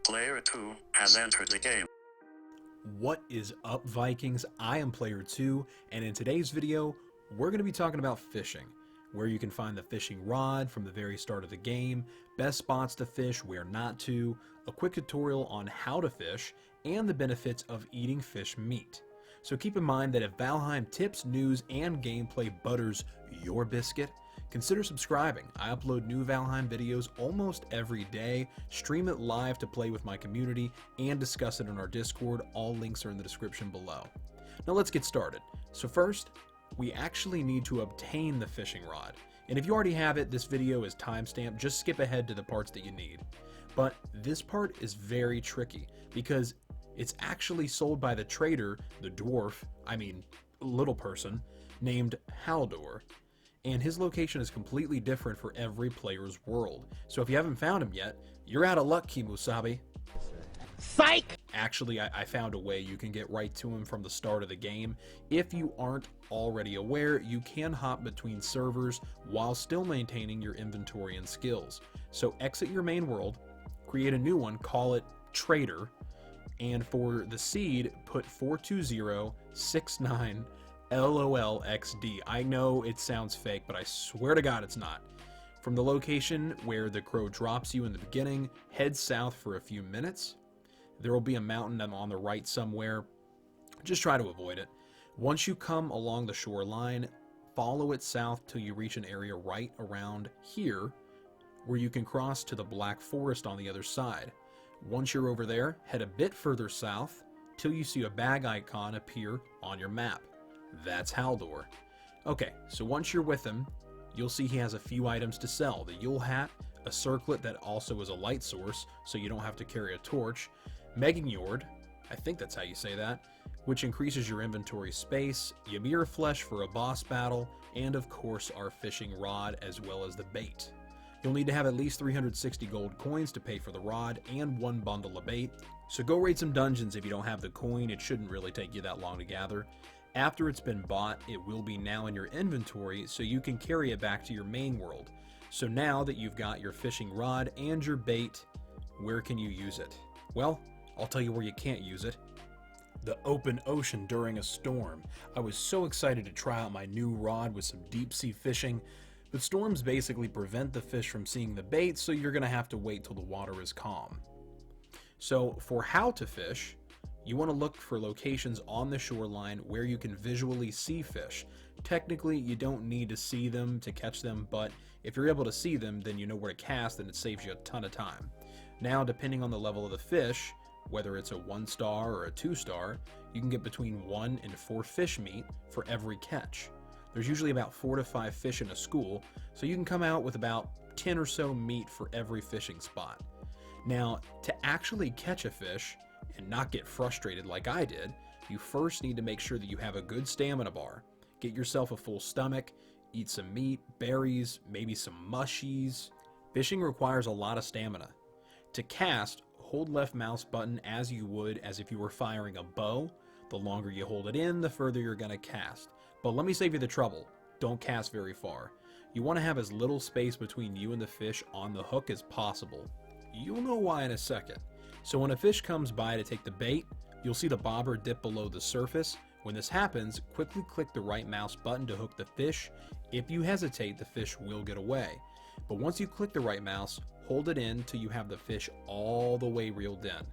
Player 2 has entered the game. What is up, Vikings? I am Player 2, and in today's video, we're going to be talking about fishing, where you can find the fishing rod from the very start of the game, best spots to fish, where not to, a quick tutorial on how to fish, and the benefits of eating fish meat. So keep in mind that if Valheim tips, news, and gameplay butters your biscuit, consider subscribing. I upload new Valheim videos almost every day, stream it live to play with my community, and discuss it in our Discord. All links are in the description below. Now let's get started. So first, we actually need to obtain the fishing rod. And if you already have it, this video is timestamped. Just skip ahead to the parts that you need. But this part is very tricky because it's actually sold by the trader, the little person, named Haldor. And his location is completely different for every player's world. So if you haven't found him yet, you're out of luck, Kimusabi. Psych! Actually, I found a way you can get right to him from the start of the game. If you aren't already aware, you can hop between servers while still maintaining your inventory and skills. So exit your main world, create a new one, call it Trader, and for the seed, put 42069 LOLXD. I know it sounds fake, but I swear to God it's not. From the location where the crow drops you in the beginning, head south for a few minutes. There will be a mountain on the right somewhere. Just try to avoid it. Once you come along the shoreline, follow it south till you reach an area right around here where you can cross to the Black Forest on the other side. Once you're over there, head a bit further south till you see a bag icon appear on your map. That's Haldor. Okay, so once you're with him, you'll see he has a few items to sell. The Yule Hat, a circlet that also is a light source, so you don't have to carry a torch, Meginjord, I think that's how you say that, which increases your inventory space, Ymir flesh for a boss battle, and of course our fishing rod as well as the bait. You'll need to have at least 360 gold coins to pay for the rod and one bundle of bait, so go raid some dungeons if you don't have the coin. It shouldn't really take you that long to gather. After it's been bought, it will be now in your inventory so you can carry it back to your main world. So now that you've got your fishing rod and your bait, where can you use it? Well, I'll tell you where you can't use it. The open ocean during a storm. I was so excited to try out my new rod with some deep sea fishing, but storms basically prevent the fish from seeing the bait, so you're going to have to wait till the water is calm. So for how to fish, you want to look for locations on the shoreline where you can visually see fish. Technically, you don't need to see them to catch them, but if you're able to see them, then you know where to cast and it saves you a ton of time. Now, depending on the level of the fish, whether it's a 1-star or a 2-star, you can get between 1 and 4 fish meat for every catch. There's usually about 4 to 5 fish in a school, so you can come out with about 10 or so meat for every fishing spot. Now, to actually catch a fish, and not get frustrated like I did, you first need to make sure that you have a good stamina bar. Get yourself a full stomach, eat some meat, berries, maybe some mushies. Fishing requires a lot of stamina. To cast, hold left mouse button as you would as if you were firing a bow. The longer you hold it in, the further you're going to cast. But let me save you the trouble. Don't cast very far. You want to have as little space between you and the fish on the hook as possible. You'll know why in a second. So when a fish comes by to take the bait, you'll see the bobber dip below the surface. When this happens, quickly click the right mouse button to hook the fish. If you hesitate, the fish will get away. But once you click the right mouse, hold it in till you have the fish all the way reeled in.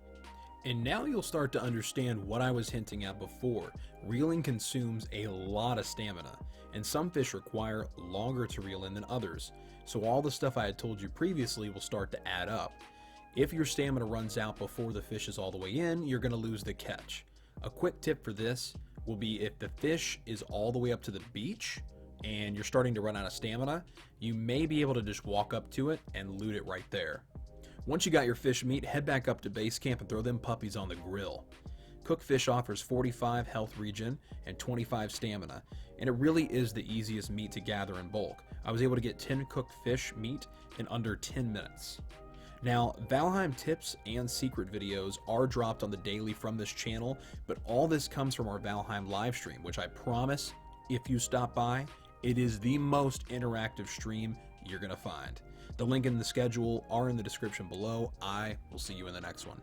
And now you'll start to understand what I was hinting at before. Reeling consumes a lot of stamina, and some fish require longer to reel in than others. So all the stuff I had told you previously will start to add up. If your stamina runs out before the fish is all the way in, you're going to lose the catch. A quick tip for this will be if the fish is all the way up to the beach and you're starting to run out of stamina, you may be able to just walk up to it and loot it right there. Once you got your fish meat, head back up to base camp and throw them puppies on the grill. Cooked fish offers 45 health regen and 25 stamina, and it really is the easiest meat to gather in bulk. I was able to get 10 cooked fish meat in under 10 minutes. Now, Valheim tips and secret videos are dropped on the daily from this channel, but all this comes from our Valheim livestream, which I promise, if you stop by, it is the most interactive stream you're going to find. The link and the schedule are in the description below. I will see you in the next one.